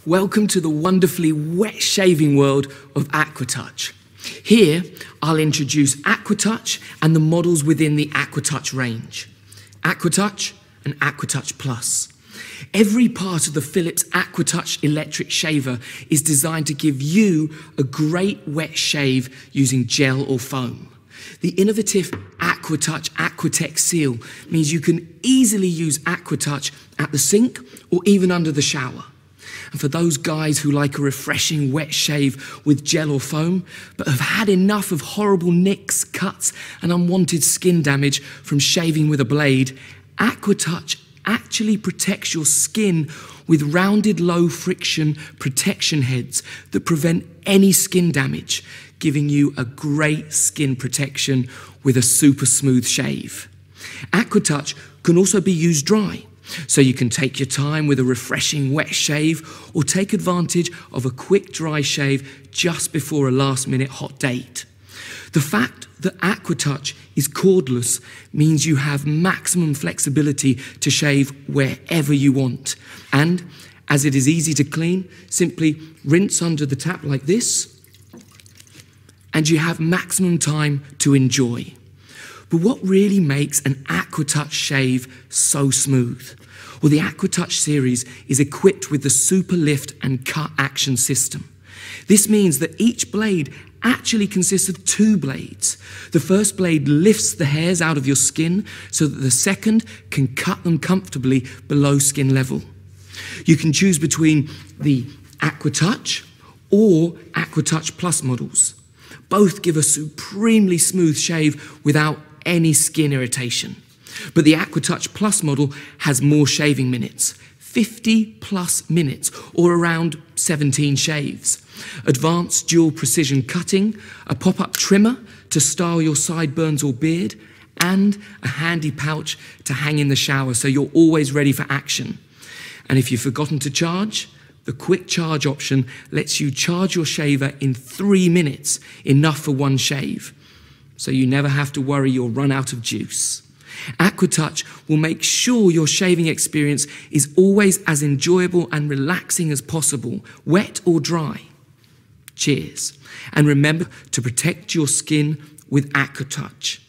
Welcome to the wonderfully wet shaving world of AquaTouch. Here, I'll introduce AquaTouch and the models within the AquaTouch range. AquaTouch and AquaTouch Plus. Every part of the Philips AquaTouch electric shaver is designed to give you a great wet shave using gel or foam. The innovative AquaTouch Aquatech seal means you can easily use AquaTouch at the sink or even under the shower. And for those guys who like a refreshing wet shave with gel or foam, but have had enough of horrible nicks, cuts, and unwanted skin damage from shaving with a blade, AquaTouch actually protects your skin with rounded low friction protection heads that prevent any skin damage, giving you a great skin protection with a super smooth shave. AquaTouch can also be used dry, so you can take your time with a refreshing wet shave or take advantage of a quick dry shave just before a last-minute hot date. The fact that AquaTouch is cordless means you have maximum flexibility to shave wherever you want. And as it is easy to clean, simply rinse under the tap like this, and you have maximum time to enjoy. But what really makes an AquaTouch shave so smooth? Well, the AquaTouch series is equipped with the Super Lift and Cut Action system. This means that each blade actually consists of two blades. The first blade lifts the hairs out of your skin so that the second can cut them comfortably below skin level. You can choose between the AquaTouch or AquaTouch Plus models. Both give a supremely smooth shave without any skin irritation. But the AquaTouch Plus model has more shaving minutes, 50 plus minutes, or around 17 shaves. Advanced dual precision cutting, a pop-up trimmer to style your sideburns or beard, and a handy pouch to hang in the shower so you're always ready for action. And if you've forgotten to charge, the quick charge option lets you charge your shaver in 3 minutes, enough for one shave. So you never have to worry you'll run out of juice. AquaTouch will make sure your shaving experience is always as enjoyable and relaxing as possible, wet or dry. Cheers. And remember to protect your skin with AquaTouch.